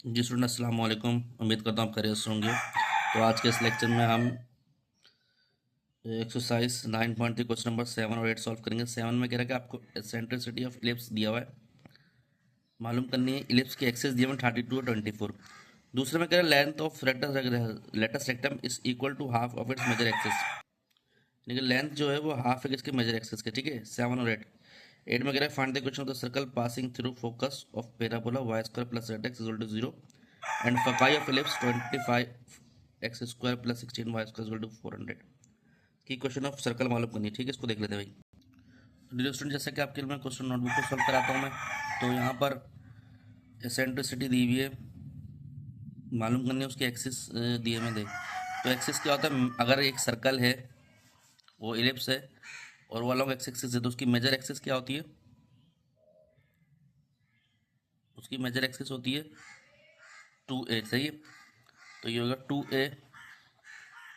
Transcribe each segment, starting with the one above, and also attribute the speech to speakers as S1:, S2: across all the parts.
S1: जी student अस्सलाम वालेकुम। उम्मीद करता हूँ आप खैरियत से होंगे। तो आज के इस लेक्चर में हम एक्सरसाइज 9.3 क्वेश्चन नंबर 7 और 8 सॉल्व करेंगे। 7 में कह रहा है कि आपको एसेंट्रिसिटी ऑफ इलिप्स दिया हुआ है, मालूम करनी है। इलिप्स की एक्सिस दिया हुआ 32 और 24। दूसरे में कह रहा है length of latus rectum is equal to half of its major axis, यानी कि लेंथ जो है वो हाफ है इसके मेजर एक्सिस के। ठीक है, 7 और 8। 8 में कह रहा है find the equation of the circle passing through focus of parabola y square plus z x equal to 0 and foci of ellipse 25 x square plus 16 y square equal to 400 की question of circle मालूम करनी है। ठीक है, इसको देख लेते हैं भाई। डियर स्टूडेंट, जैसे कि आपके लिए मैं क्वेश्चन नोटबुक को सॉल्व कराता हूँ मैं, तो यहाँ पर एसेंट्रिसिटी दी हुई है, मालूम करनी है उसकी एक्सिस दिए में दे। तो एक्सिस क्या होता है, अगर एक सर्कल है वो इलिप्स है और वो अलॉन्ग एक्स एक्सिस है, तो उसकी मेजर एक्सिस क्या होती है? उसकी मेजर एक्सिस होती है 2a। सही है, तो ये होगा 2a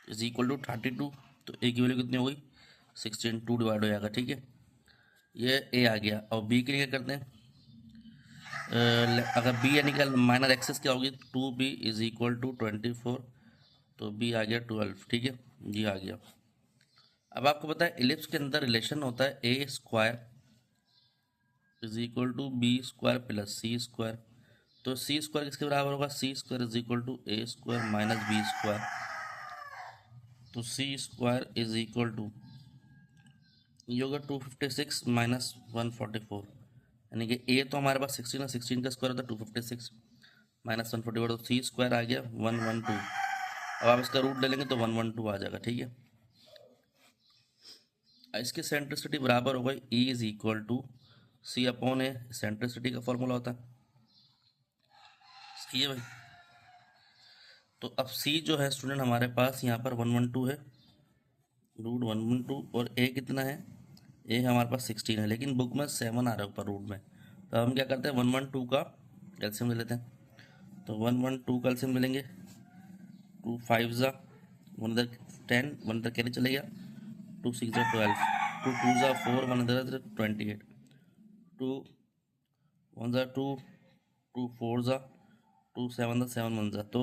S1: इज इक्वल टू 32। तो a की वैल्यू कितनी हो गई? 16। 2 डिवाइड हो जाएगा। ठीक है, ये a आ गया। और b के लिए क्या करते हैं? अगर b यानी कि माइनर एक्सिस क्या होगी? 2b is equal to 24। तो b आ गया 12। ठीक है, ये आ गया। अब आपको पता है इलिप्स के अंदर रिलेशन होता है A square is equal to B square plus C square. तो सी स्क्वायर किसके बराबर होगा? C square is equal to A square minus B square. तो C square is equal to ये होगा 256 माइनस 144, यानी कि ए तो हमारे पास 16 है, 16 का स्क्वायर होता है 256 माइनस 144। तो सी स्क्वायर आ गया 112। अब आप इसका रूट ले लेंगे तो 112 आ जाएगा। ठीक है, इसकी सेंट्रिसिटी बराबर होगा e is equal to c upon a. Eccentricity का फॉर्मूला होता है। सही है भाई। तो अब सी जो है स्टूडेंट हमारे पास यहाँ पर 112 है, रूट 112। और ए कितना है? ए हमारे पास 16 है, लेकिन बुक में 7 आ रहा है ऊपर रूट में। तो हम क्या करते हैं, 112 का कैल्शियम ले लेते हैं। तो 112 कैल्शियम मिलेंगे। 2 5 ज़ा 1 इधर 10, 1 इधर कैरी चले गया। 2 6 ज़ा 12, 2 2 ज़ा 4, 1 इधर 28, 2 1 ज़ा 2, 2 4 ज़ा 2 7 ज़ा 7 1 ज़ा। तो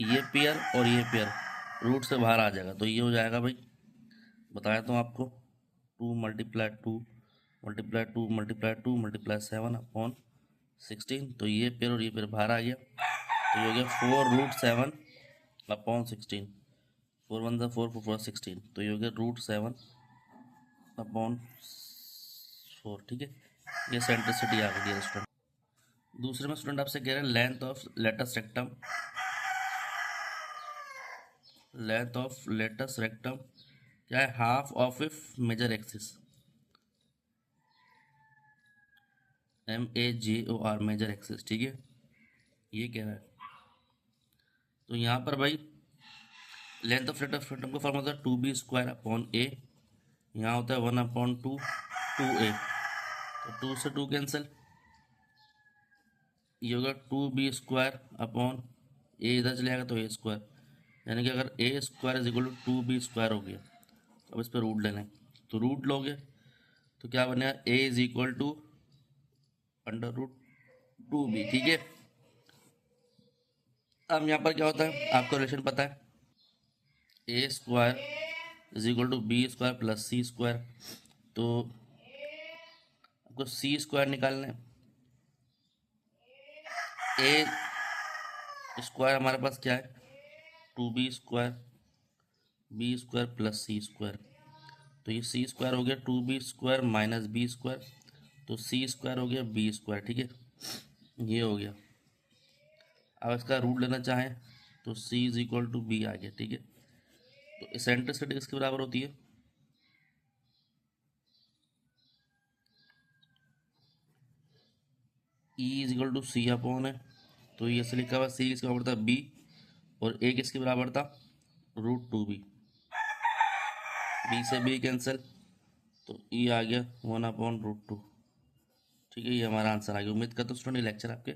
S1: ये पेयर और ये पेयर रूट से बाहर आ जाएगा। तो ये हो जाएगा भाई, बताया तो आपको, 2 multiply 2 multiply 2 multiply 2 multiply 7 upon 16। तो ये पेयर और ये पेयर बाहर आ गया। तो ये हो गया 4√7 अपॉन 16। 4 1 4 4 4 16। तो ये हो गया √7 अपॉन 4। ठीक है, ये सेंट्रिसिटी आ गई स्टूडेंट। दूसरे में स्टूडेंट आपसे कह रहे हैं length of latus rectum, length of latus rectum क्या है? Half of if major axis, MAJOR major axis. ठीक है, ये कह रहा है। तो यहाँ पर भाई लेंथ ऑफ लेटस रेक्टम का फॉर्मूला होता है 2b स्क्वायर अपॉन ए। यहाँ होता है 1/2 2a। तो 2 से 2 कैंसिल, ये होगा 2b स्क्वायर अपॉन ए, इधर चले जाएगा तो ए स्क्वायर, यानी कि अगर A square is equal to 2b square हो गया। अब इस पर रूट लेना है, तो रूट लोगे तो क्या बनेगा? ए इज इक्वल टू √2b। ठीक है, अब यहाँ पर क्या होता है आपको रिलेशन पता है, A square is equal to B square plus C square. तो आपको सी स्क्वायर निकालना है। ए स्क्वायर हमारे पास क्या है? 2b square plus C square. तो ये सी स्क्वायर हो गया 2b square minus B square. तो सी स्क्वायर हो गया बी स्क्वायर। ठीक है, ये हो गया। अब इसका रूट लेना चाहें तो c is equal to b आ गया। ठीक है, तो एसेंट्रिसिटी किसके बराबर होती है? E is equal to c upon है। तो ये ऐसे लिखा हुआ, सी किसके बराबर था? बी। और ए किसके बराबर था? √2b। बी से बी कैंसिल, तो ई आ गया 1/√2। ठीक है, ये हमारा आंसर आ गया। उम्मीद करता हूँ स्टूडेंट लेक्चर आपके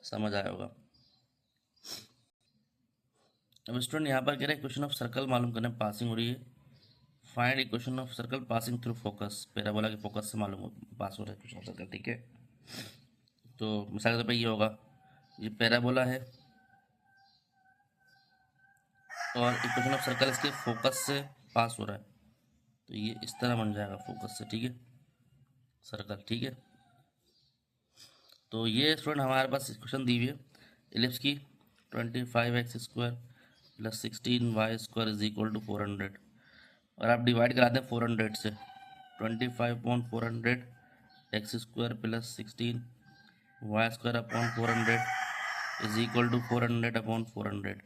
S1: समझ आया होगा। अब स्टूडेंट यहाँ पर कह रहे हैं क्वेश्चन ऑफ सर्कल मालूम करना है, पासिंग हो रही है। Find equation of circle passing through focus, parabola के फोकस से मालूम पास हो रहा है क्वेश्चन ऑफ सर्कल। ठीक है, तो मिसाल के तौर पर ये होगा ये पैराबोला है और इक्वेशन ऑफ सर्कल इसके फोकस से पास हो रहा है, तो ये इस तरह बन जाएगा फोकस से, ठीक है, सर्कल, ठीक है। तो ये स्टूडेंट हमारे पास क्वेश्चन दी हुई है एलिप्स की 25x² + 16y² is equal to 400, और आप डिवाइड करा दें 400 से, 25/400 x² + 16y² 400 is equal to 400/400।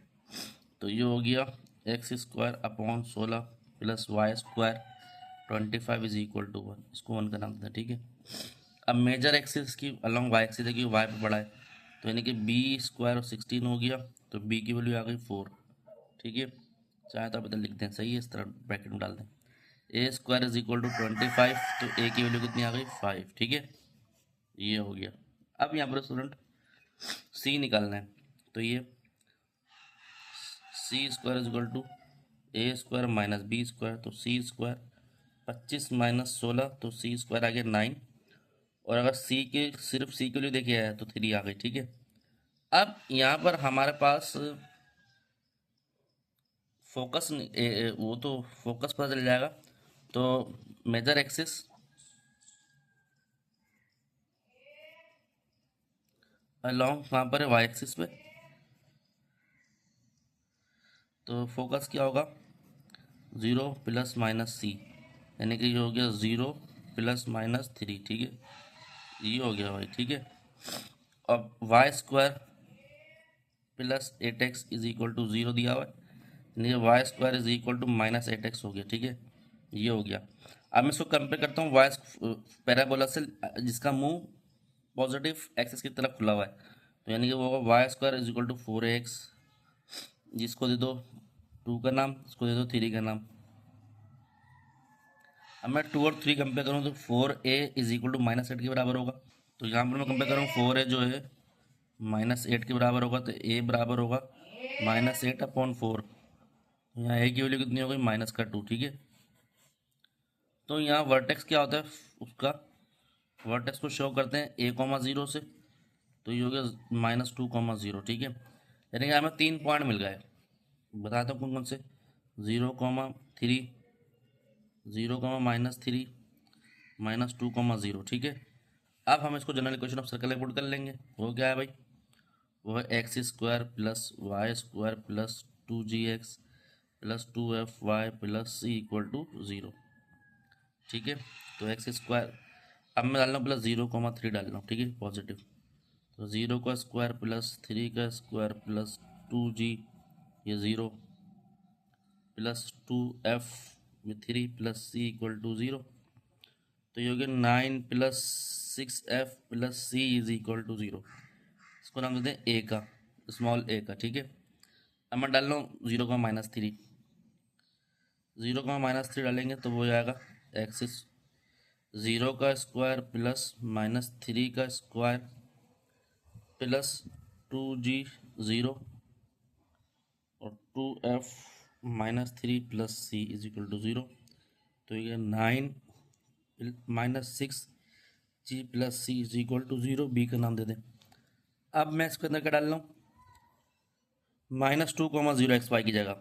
S1: तो ये हो गया x² 16 + y² 25 is equal to 1। इसको 1 का नाम दें, ठीक है। अब मेजर एक्सिस की अलॉन्ग वाई एक्सिस है कि वाई पे बढ़ा है, तो यानी कि b² और 16 हो गया, तो b की वैल्यू आ गई 4, ठीक है। चाहे तो आप इधर लिख दें, सही है, इस तरह ब्रैकेट में डाल दें। a² इज इक्वल टू 25, तो a की वैल्यू कितनी आ गई 5, ठीक है, ये हो गया। अब यहाँ पर स्टूडेंट c निकालना है, तो ये c² is equal to a² minus b², तो c², 25 - 16, तो c² आ गया 9, और अगर c के सिर्फ c के लिए देखिए है तो 3 आ गई, ठीक है। अब यहाँ पर हमारे पास फोकस वो तो फोकस पता चल जाएगा, तो मेजर एक्सिस अलॉन्ग कहाँ पर है, वाई एक्सिस पे, तो फोकस क्या होगा 0 ± c, यानी कि ये हो गया 0 ± 3, ठीक है, ये हो गया भाई, ठीक है। अब y² + 8x is equal to 0 दिया हुआ है, यानी y² is equal to -8x हो गया, ठीक है, ये हो गया। अब मैं इसको कंपेयर करता हूँ वाई पैराबोला से, जिसका मुंह पॉजिटिव एक्सिस की तरफ खुला हुआ है, तो यानी कि वो होगा y² is equal to 4x, जिसको दे दो 2 का नाम, इसको दे दो 3 का नाम। अब मैं 2 और 3 कंपेयर करूँ तो 4a इज इक्वल टू -8 के बराबर होगा, तो यहाँ पर मैं कंपेयर करूँ 4a जो है -8 के बराबर होगा, तो a बराबर होगा -8/4, यहाँ a की वैल्यू कितनी हो गई -2, ठीक है। तो यहाँ वर्टेक्स क्या होता है उसका, वर्टेक्स को शो करते हैं a,0 से, तो ये हो गया -2,0, ठीक है, यानी कि हमें 3 पॉइंट मिल गए। बताता हूँ कौन कौन से, 0,3, 0,-3, -2,0, ठीक है। अब हम इसको जनरल इक्वेशन ऑफ सर्कल में पुट कर लेंगे। वो क्या है भाई, वो है x² + y² + 2gx + 2fy + c = 0, ठीक है। तो x², अब मैं डाल रहा हूँ प्लस 0,3 डाल रहा हूँ, ठीक है, पॉजिटिव, तो 0² + 3² + 2g, ये 0 + 2f में 3 + c = 0, तो ये हो गया 9 + 6f + c = 0। इसको नाम देते हैं a का, स्मॉल a का, ठीक है। अब मैं डाल रहा हूँ 0,-3, 0,-3 डालेंगे तो वो आएगा एक्सिस 0² + -3² + 2g 0 और 2f -3 + c = 0, तो ये 9 - 6g + c = 0, b का नाम दे दें। अब मैं इसके अंदर क्या डाल रहा हूँ, -2,0 xy की जगह,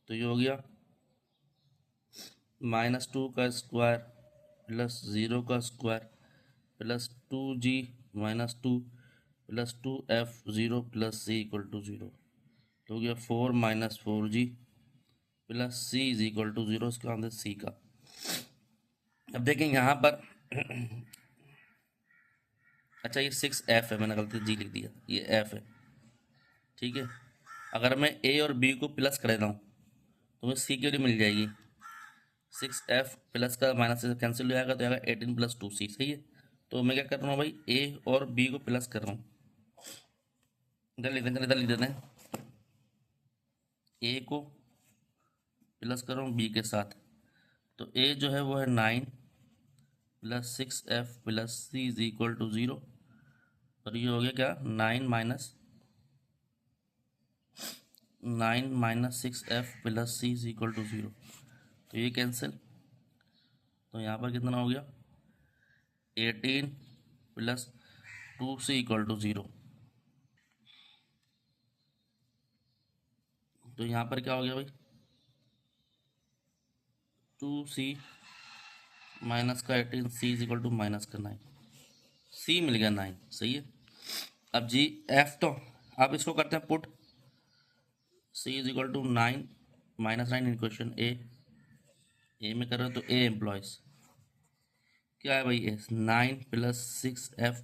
S1: तो ये हो गया -2² + 0² + 2g - 2 + 2f 0 + c = 0, तो हो गया 4 - 4g + c = 0, इसका आंसर सी का। अब देखें यहाँ पर अच्छा ये 6f है, मैंने गलती जी लिख दिया, ये f है, ठीक है। अगर मैं a और b को प्लस कर देता हूँ तो मुझे c की वैल्यू मिल जाएगी, 6f प्लस का माइनस से कैंसिल हो जाएगा, तो आएगा 18 + 2c, सही है। तो मैं क्या कर रहा हूँ भाई, a और b को प्लस कर रहा हूँ, इधर लिख देते हैं, a को प्लस कर रहा हूँ b के साथ, तो a जो है वो है 9 + 6f + c = 0, और ये हो गया क्या 9 - 6f + c = 0, तो ये कैंसिल, तो यहाँ पर कितना हो गया 18 + 2c इक्वल टू 0। तो यहाँ पर क्या हो गया भाई, 2c माइनस का 18, c is equal to minus का 9, c मिल गया 9। सही है। अब जी f, तो अब इसको करते हैं put, c is equal to 9 minus 9 in question A में कर रहे हो तो ए एम्प्लॉयज़ क्या है भाई, a 9 plus 6f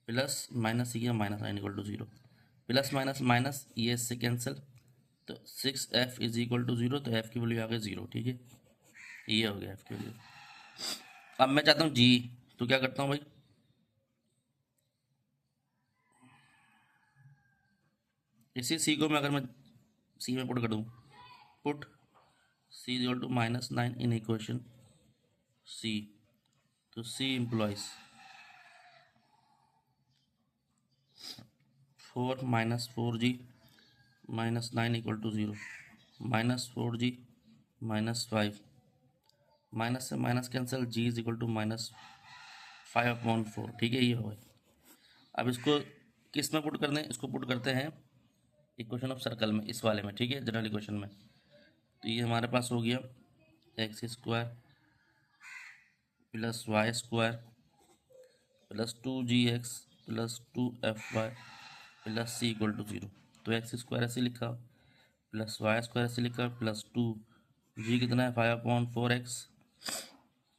S1: plus minus c minus 9 equal to 0, plus minus minus ये से कैंसिल, तो 6f इज इक्वल टू 0, तो f की वैल्यू आ गई 0। ठीक है, ये हो गया f की वैल्यू। अब मैं चाहता हूँ जी, तो क्या करता हूँ भाई, इसी c को मैं अगर मैं c में पुट कर दूँ, put c is equal to minus 9 in equation c, तो c implies 4 minus 4g minus 9 equal to 0, minus 4g minus 5, minus से minus cancel, g is equal to minus 5/4। ठीक है, ये हो गया। अब इसको किस में पुट करते हैं, इसको पुट करते हैं इक्वेशन ऑफ सर्कल में, इस वाले में। ठीक है, जनरल इक्वेशन में। तो ये हमारे पास हो गया x square plus y square plus 2gx plus 2fy plus c equal to 0। तो एक्स स्क्वायर ऐसे लिखा प्लस वाई स्क्वायर ऐसे लिखा प्लस 2g कितना है 5/4x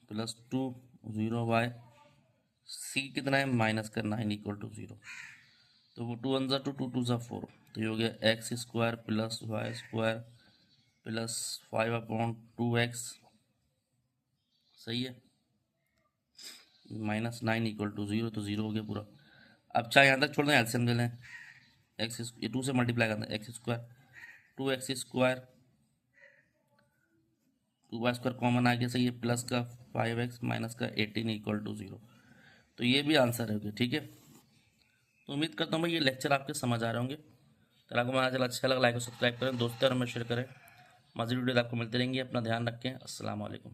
S1: प्लस 2 0y, c कितना है माइनस का 9 इक्वल टू 0। तो वो 2 1 2 2 2 4, तो ये हो गया x square plus y square plus 5/2x। सही है, माइनस 9 इक्वल टू 0, तो 0 हो गया पूरा। अब चाहे यहाँ तक छोड़ दें, एलसीएम ले लें, एक्स ये 2 से मल्टीप्लाई करते हैं, x square 2x square 2y square common आ गया। सही है, प्लस का 5x माइनस का 18 इक्वल टू 0। तो ये भी आंसर है। ठीक है, तो उम्मीद करता हूँ भाई ये लेक्चर आपके समझ आ रहे होंगे। तो आपको हमारा चैनल अच्छा लगा, लाइक और सब्सक्राइब करें, दोस्तों और में शेयर करें। मज़ीद वीडियो आपको मिलती रहेंगी। अपना ध्यान रखें। अस्सलाम वालेकुम।